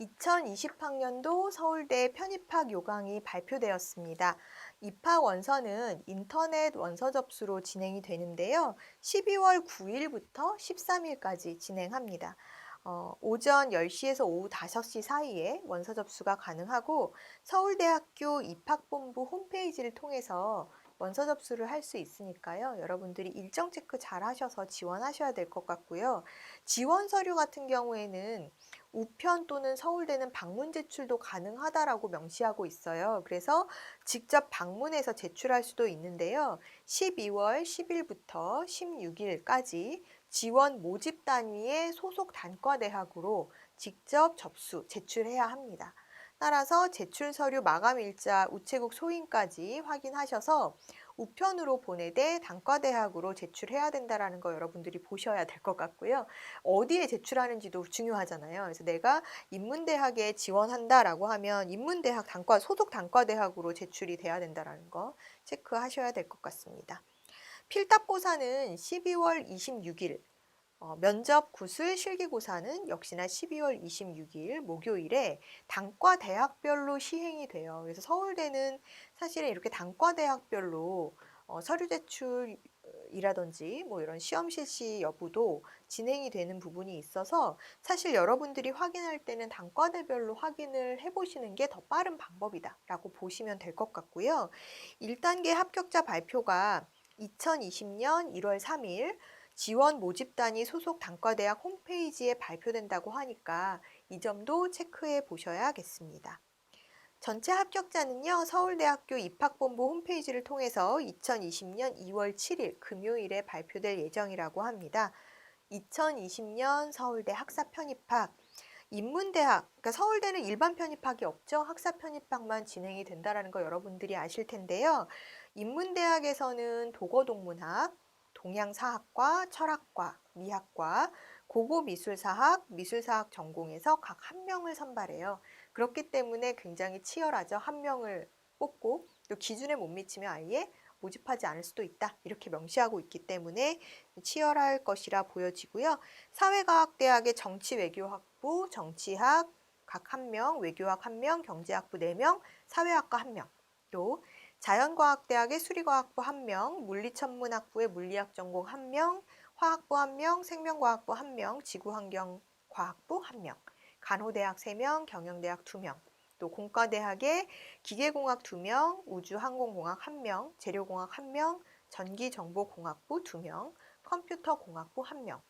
2020학년도 서울대 편입학 요강이 발표되었습니다. 입학 원서는 인터넷 원서 접수로 진행이 되는데요. 12월 9일부터 13일까지 진행합니다. 오전 10시에서 오후 5시 사이에 원서 접수가 가능하고 서울대학교 입학본부 홈페이지를 통해서 원서 접수를 할 수 있으니까요. 여러분들이 일정 체크 잘 하셔서 지원하셔야 될 것 같고요. 지원 서류 같은 경우에는 우편 또는 서울대는 방문 제출도 가능하다라고 명시하고 있어요. 그래서 직접 방문해서 제출할 수도 있는데요. 12월 10일부터 16일까지 지원 모집 단위의 소속 단과대학으로 직접 접수, 제출해야 합니다. 따라서 제출 서류 마감 일자, 우체국 소인까지 확인하셔서 우편으로 보내되 단과대학으로 제출해야 된다는 거 여러분들이 보셔야 될 것 같고요. 어디에 제출하는지도 중요하잖아요. 그래서 내가 인문대학에 지원한다라고 하면 인문대학 소속 단과대학으로 제출이 돼야 된다는 거 체크하셔야 될 것 같습니다. 필답고사는 12월 26일, 면접, 구술, 실기고사는 역시나 12월 26일 목요일에 단과 대학별로 시행이 돼요. 그래서 서울대는 사실은 이렇게 단과 대학별로 서류 제출이라든지 뭐 이런 시험 실시 여부도 진행이 되는 부분이 있어서 사실 여러분들이 확인할 때는 단과대별로 확인을 해보시는 게 더 빠른 방법이다라고 보시면 될 것 같고요. 1단계 합격자 발표가 2020년 1월 3일 지원 모집단이 소속 단과대학 홈페이지에 발표된다고 하니까 이 점도 체크해 보셔야겠습니다. 전체 합격자는요, 서울대학교 입학본부 홈페이지를 통해서 2020년 2월 7일 금요일에 발표될 예정이라고 합니다. 2020년 서울대 학사 편입학, 인문대학, 그러니까 서울대는 일반 편입학이 없죠. 학사 편입학만 진행이 된다는 거 여러분들이 아실 텐데요. 인문대학에서는 도거동문학, 동양사학과, 철학과, 미학과, 고고미술사학, 미술사학 전공에서 각 한 명을 선발해요. 그렇기 때문에 굉장히 치열하죠. 한 명을 뽑고 또 기준에 못 미치면 아예 모집하지 않을 수도 있다. 이렇게 명시하고 있기 때문에 치열할 것이라 보여지고요. 사회과학대학의 정치외교학부, 정치학 각 1명, 외교학 1명, 경제학부 4명, 사회학과 1명, 또 자연과학대학의 수리과학부 1명, 물리천문학부의 물리학 전공 1명, 화학부 1명, 생명과학부 1명, 지구환경과학부 1명, 간호대학 3명, 경영대학 2명, 또 공과대학의 기계공학 2명, 우주항공공학 1명, 재료공학 1명, 전기정보공학부 2명, 컴퓨터공학부 1명,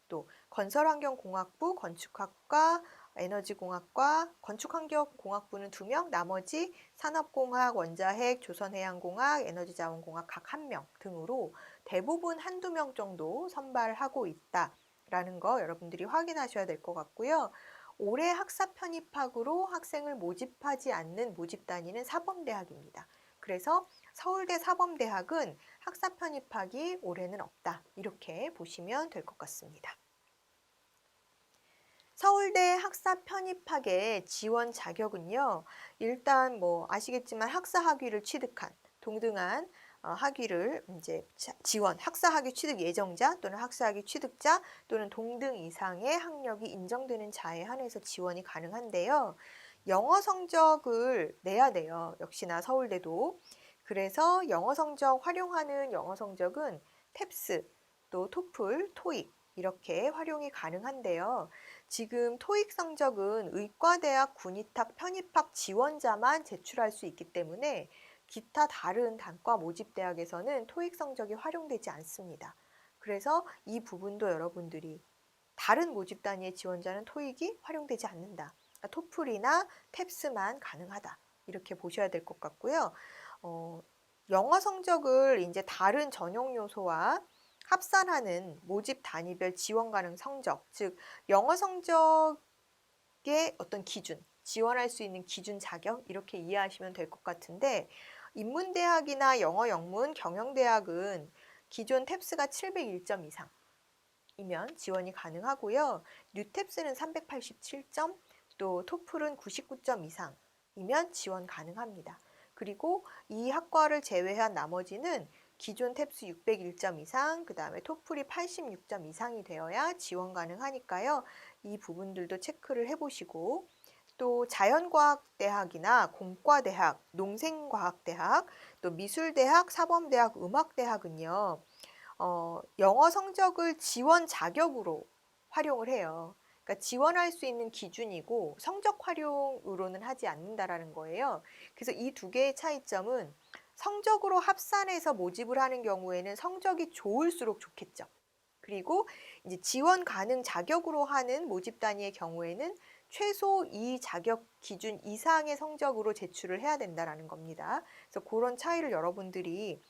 또 건설환경공학부, 건축학과, 에너지공학과, 건축환경공학부는 2명, 나머지 산업공학, 원자핵, 조선해양공학, 에너지자원공학 각 1명 등으로 대부분 한두 명 정도 선발하고 있다라는 거 여러분들이 확인하셔야 될 것 같고요. 올해 학사 편입학으로 학생을 모집하지 않는 모집 단위는 사범대학입니다. 그래서 서울대 사범대학은 학사 편입학이 올해는 없다. 이렇게 보시면 될 것 같습니다. 서울대 학사 편입학의 지원 자격은요. 일단 뭐 아시겠지만 학사 학위를 취득한 동등한 학위를 이제 지원, 학사 학위 취득 예정자 또는 학사 학위 취득자 또는 동등 이상의 학력이 인정되는 자에 한해서 지원이 가능한데요. 영어 성적을 내야 돼요. 역시나 서울대도. 그래서 영어 성적 활용하는 영어 성적은 탭스, 또 토플, 토익 이렇게 활용이 가능한데요. 지금 토익 성적은 의과대학 군입학 편입학 지원자만 제출할 수 있기 때문에 기타 다른 단과 모집대학에서는 토익 성적이 활용되지 않습니다. 그래서 이 부분도 여러분들이 다른 모집 단위의 지원자는 토익이 활용되지 않는다. 그러니까 토플이나 탭스만 가능하다. 이렇게 보셔야 될 것 같고요. 영어 성적을 이제 다른 전형 요소와 합산하는 모집 단위별 지원 가능 성적, 즉 영어 성적의 어떤 기준, 지원할 수 있는 기준 자격 이렇게 이해하시면 될 것 같은데 인문대학이나 영어 영문 경영대학은 기존 탭스가 701점 이상이면 지원이 가능하고요. 뉴탭스는 387점, 또 토플은 99점 이상이면 지원 가능합니다. 그리고 이 학과를 제외한 나머지는 기존 탭스 601점 이상, 그 다음에 토플이 86점 이상이 되어야 지원 가능하니까요. 이 부분들도 체크를 해보시고 또 자연과학대학이나 공과대학, 농생과학대학, 또 미술대학, 사범대학, 음악대학은요. 영어 성적을 지원 자격으로 활용을 해요. 그러니까 지원할 수 있는 기준이고 성적 활용으로는 하지 않는다라는 거예요. 그래서 이 두 개의 차이점은 성적으로 합산해서 모집을 하는 경우에는 성적이 좋을수록 좋겠죠. 그리고 이제 지원 가능 자격으로 하는 모집 단위의 경우에는 최소 이 자격 기준 이상의 성적으로 제출을 해야 된다라는 겁니다. 그래서 그런 차이를 여러분들이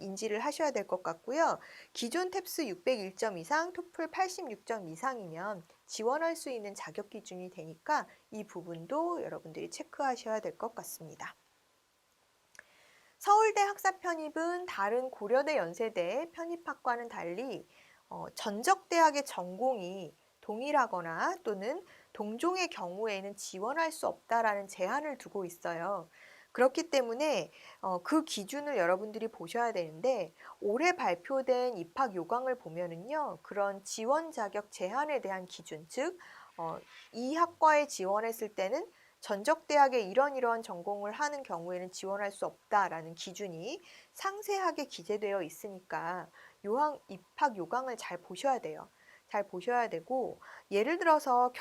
인지를 하셔야 될 것 같고요. 기존 탭스 601점 이상, 토플 86점 이상이면 지원할 수 있는 자격 기준이 되니까 이 부분도 여러분들이 체크하셔야 될 것 같습니다. 서울대 학사 편입은 다른 고려대, 연세대 편입학과는 달리 전적대학의 전공이 동일하거나 또는 동종의 경우에는 지원할 수 없다라는 제한을 두고 있어요. 그렇기 때문에 그 기준을 여러분들이 보셔야 되는데 올해 발표된 입학 요강을 보면은요. 그런 지원 자격 제한에 대한 기준, 즉 이 학과에 지원했을 때는 전적대학에 이런 전공을 하는 경우에는 지원할 수 없다라는 기준이 상세하게 기재되어 있으니까 입학 요강을 잘 보셔야 돼요. 잘 보셔야 되고 예를 들어서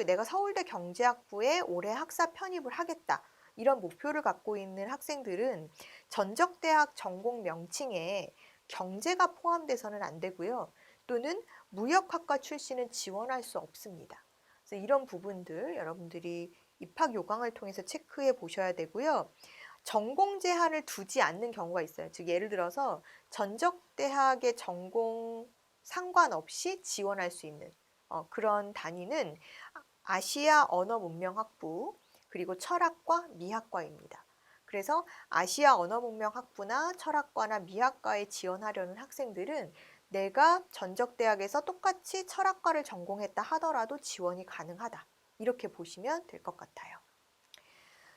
내가 서울대 경제학부에 올해 학사 편입을 하겠다. 이런 목표를 갖고 있는 학생들은 전적대학 전공 명칭에 경제가 포함돼서는 안 되고요. 또는 무역학과 출신은 지원할 수 없습니다. 그래서 이런 부분들 여러분들이 입학 요강을 통해서 체크해 보셔야 되고요. 전공 제한을 두지 않는 경우가 있어요. 즉 예를 들어서 전적대학의 전공 상관없이 지원할 수 있는 그런 단위는 아시아 언어문명학부 그리고 철학과 미학과입니다. 그래서 아시아 언어문명학부나 철학과나 미학과에 지원하려는 학생들은 내가 전적대학에서 똑같이 철학과를 전공했다 하더라도 지원이 가능하다. 이렇게 보시면 될 것 같아요.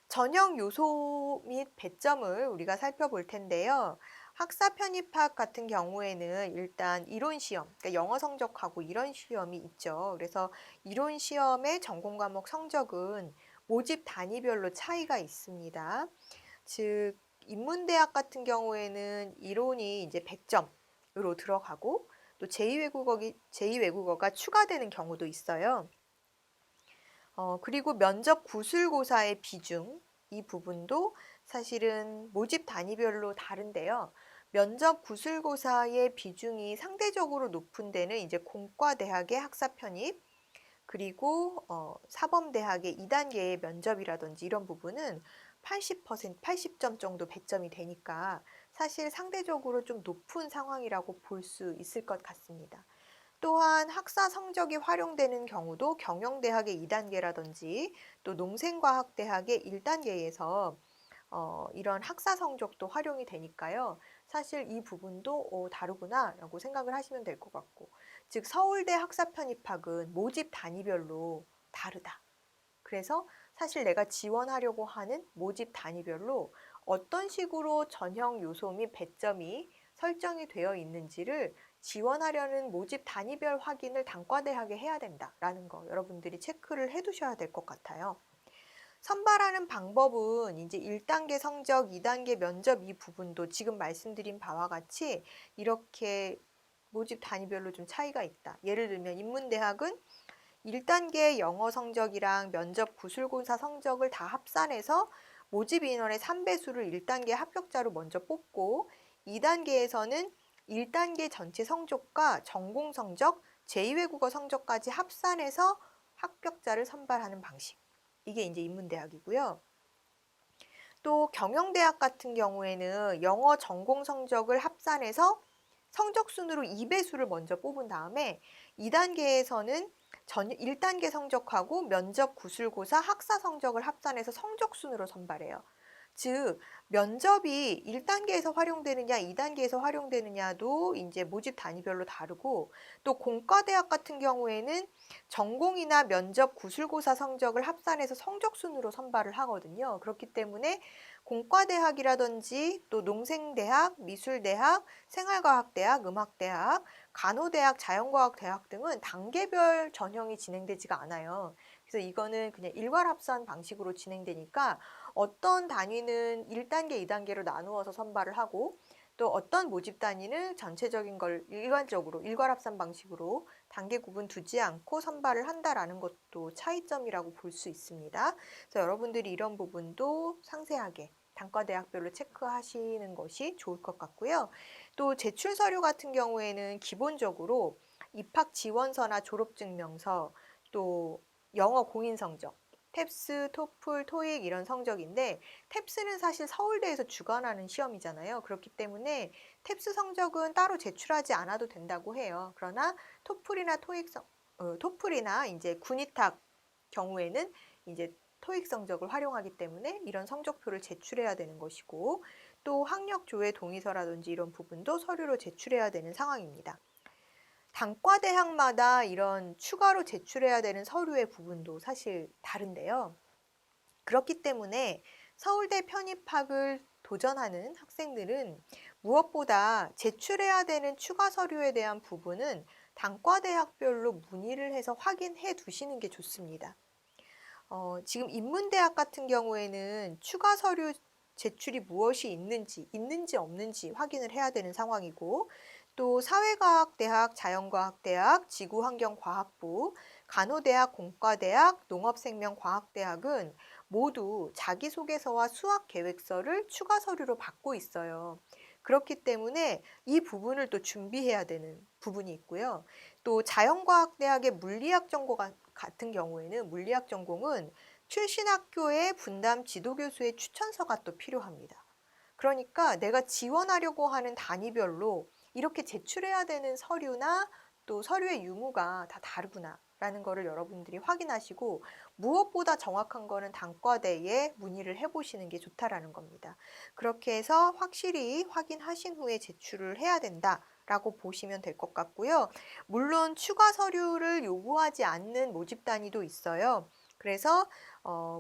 전형 요소 및 배점을 우리가 살펴볼 텐데요. 학사 편입학 같은 경우에는 일단 이론 시험, 그러니까 영어 성적하고 이론 시험이 있죠. 그래서 이론 시험의 전공 과목 성적은 모집 단위별로 차이가 있습니다. 즉 인문대학 같은 경우에는 이론이 이제 100점으로 들어가고 또 제2외국어가 추가되는 경우도 있어요. 그리고 면접 구술고사의 비중, 이 부분도 사실은 모집 단위별로 다른데요. 면접 구술고사의 비중이 상대적으로 높은 데는 이제 공과대학의 학사 편입, 그리고 사범대학의 2단계의 면접이라든지 이런 부분은 80점 정도 배점이 되니까 사실 상대적으로 좀 높은 상황이라고 볼 수 있을 것 같습니다. 또한 학사 성적이 활용되는 경우도 경영대학의 2단계라든지 또 농생과학대학의 1단계에서 이런 학사 성적도 활용이 되니까요. 사실 이 부분도 다르구나라고 생각을 하시면 될 것 같고, 즉 서울대 학사 편입학은 모집 단위별로 다르다. 그래서 사실 내가 지원하려고 하는 모집 단위별로 어떤 식으로 전형 요소 및 배점이 설정이 되어 있는지를 지원하려는 모집 단위별 확인을 단과대학에 해야 된다라는 거 여러분들이 체크를 해 두셔야 될 것 같아요. 선발하는 방법은 이제 1단계 성적, 2단계 면접 이 부분도 지금 말씀드린 바와 같이 이렇게 모집 단위별로 좀 차이가 있다. 예를 들면 인문대학은 1단계 영어 성적이랑 면접 구술고사 성적을 다 합산해서 모집 인원의 3배수를 1단계 합격자로 먼저 뽑고 2단계에서는 1단계 전체 성적과 전공 성적, 제2외국어 성적까지 합산해서 합격자를 선발하는 방식. 이게 이제 인문대학이고요. 또 경영대학 같은 경우에는 영어 전공 성적을 합산해서 성적 순으로 2배수를 먼저 뽑은 다음에 2단계에서는 1단계 성적하고 면접 구술고사 학사 성적을 합산해서 성적 순으로 선발해요. 즉 면접이 1단계에서 활용되느냐 2단계에서 활용되느냐도 이제 모집 단위별로 다르고 또 공과대학 같은 경우에는 전공이나 면접 구술고사 성적을 합산해서 성적 순으로 선발을 하거든요. 그렇기 때문에 공과대학이라든지 또 농생대학, 미술대학, 생활과학대학, 음악대학, 간호대학, 자연과학대학 등은 단계별 전형이 진행되지가 않아요. 그래서 이거는 그냥 일괄합산 방식으로 진행되니까 어떤 단위는 1단계, 2단계로 나누어서 선발을 하고 또 어떤 모집 단위는 전체적인 걸 일괄적으로 일괄합산 방식으로 단계 구분 두지 않고 선발을 한다라는 것도 차이점이라고 볼 수 있습니다. 그래서 여러분들이 이런 부분도 상세하게 단과대학별로 체크하시는 것이 좋을 것 같고요. 또 제출 서류 같은 경우에는 기본적으로 입학 지원서나 졸업증명서, 또 영어 공인 성적, 탭스, 토플, 토익 이런 성적인데 탭스는 사실 서울대에서 주관하는 시험이잖아요. 그렇기 때문에 탭스 성적은 따로 제출하지 않아도 된다고 해요. 그러나 토플이나 토플이나 이제 군의탁 경우에는 이제 토익 성적을 활용하기 때문에 이런 성적표를 제출해야 되는 것이고 또 학력 조회 동의서라든지 이런 부분도 서류로 제출해야 되는 상황입니다. 단과대학마다 이런 추가로 제출해야 되는 서류의 부분도 사실 다른데요. 그렇기 때문에 서울대 편입학을 도전하는 학생들은 무엇보다 제출해야 되는 추가 서류에 대한 부분은 단과대학별로 문의를 해서 확인해 두시는 게 좋습니다. 지금 인문대학 같은 경우에는 추가 서류 제출이 무엇이 있는지 없는지 확인을 해야 되는 상황이고 또 사회과학대학, 자연과학대학, 지구환경과학부, 간호대학, 공과대학, 농업생명과학대학은 모두 자기소개서와 수학계획서를 추가 서류로 받고 있어요. 그렇기 때문에 이 부분을 또 준비해야 되는 부분이 있고요. 또 자연과학대학의 물리학 전공 같은 경우에는 물리학 전공은 출신 학교의 분담 지도교수의 추천서가 또 필요합니다. 그러니까 내가 지원하려고 하는 단위별로 이렇게 제출해야 되는 서류나 또 서류의 유무가 다 다르구나라는 거를 여러분들이 확인하시고 무엇보다 정확한 거는 단과대에 문의를 해보시는 게 좋다라는 겁니다. 그렇게 해서 확실히 확인하신 후에 제출을 해야 된다라고 보시면 될 것 같고요. 물론 추가 서류를 요구하지 않는 모집 단위도 있어요. 그래서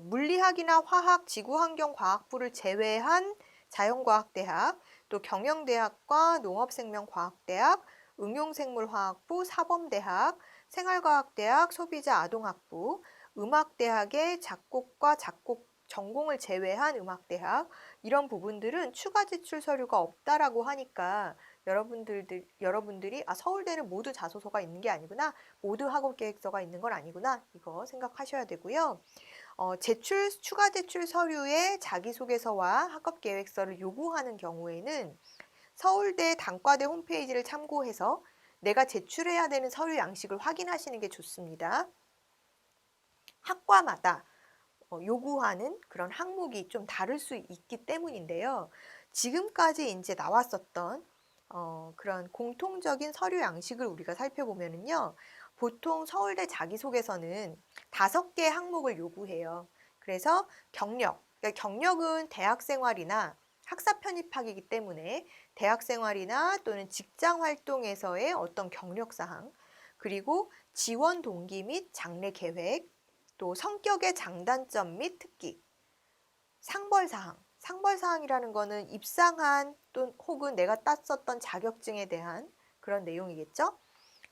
물리학이나 화학, 지구환경과학부를 제외한 자연과학대학, 또 경영대학과 농업생명과학대학, 응용생물화학부, 사범대학, 생활과학대학, 소비자 아동학부, 음악대학의 작곡과 작곡 전공을 제외한 음악대학 이런 부분들은 추가 제출 서류가 없다라고 하니까 여러분들이 서울대는 모두 자소서가 있는 게 아니구나, 모두 학업 계획서가 있는 건 아니구나 이거 생각하셔야 되고요. 추가 제출 서류에 자기소개서와 학업계획서를 요구하는 경우에는 서울대 단과대 홈페이지를 참고해서 내가 제출해야 되는 서류 양식을 확인하시는 게 좋습니다. 학과마다 요구하는 그런 항목이 좀 다를 수 있기 때문인데요. 지금까지 이제 나왔었던 그런 공통적인 서류 양식을 우리가 살펴보면은요. 보통 서울대 자기소개서는 5개 항목을 요구해요. 그래서 경력, 그러니까 경력은 대학 생활이나 학사 편입학이기 때문에 대학 생활이나 또는 직장 활동에서의 어떤 경력 사항, 그리고 지원 동기 및 장래 계획, 또 성격의 장단점 및 특기, 상벌사항. 상벌사항이라는 거는 입상한 또 혹은 내가 땄었던 자격증에 대한 그런 내용이겠죠.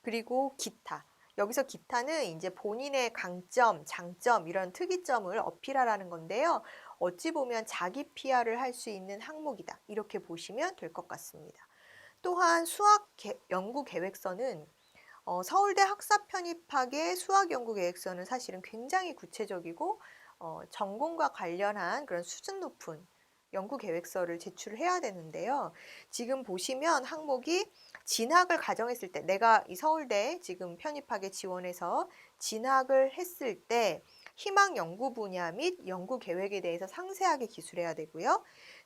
그리고 기타. 여기서 기타는 이제 본인의 강점, 장점 이런 특이점을 어필하라는 건데요. 어찌 보면 자기 PR을 할 수 있는 항목이다. 이렇게 보시면 될 것 같습니다. 또한 연구 계획서는 서울대 학사 편입학의 수학 연구 계획서는 사실은 굉장히 구체적이고 전공과 관련한 그런 수준 높은 연구 계획서를 제출해야 되는데요. 지금 보시면 항목이 진학을 가정했을 때 내가 이 서울대 지금 편입학에 지원해서 진학을 했을 때 희망 연구 분야 및 연구 계획에 대해서 상세하게 기술해야 되고요.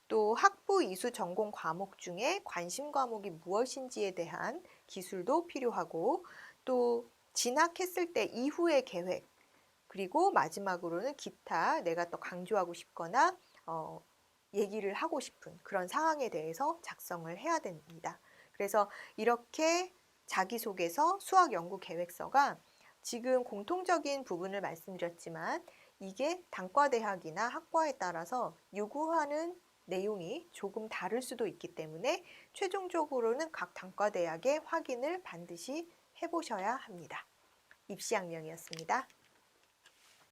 또 학부 이수 전공 과목 중에 관심 과목이 무엇인지에 대한 기술도 필요하고 또 진학했을 때 이후의 계획 그리고 마지막으로는 기타 내가 또 강조하고 싶거나 얘기를 하고 싶은 그런 상황에 대해서 작성을 해야 됩니다. 그래서 이렇게 자기소개서, 수학연구계획서가 지금 공통적인 부분을 말씀드렸지만 이게 단과대학이나 학과에 따라서 요구하는 내용이 조금 다를 수도 있기 때문에 최종적으로는 각 단과대학의 확인을 반드시 해보셔야 합니다. 입시양명이었습니다.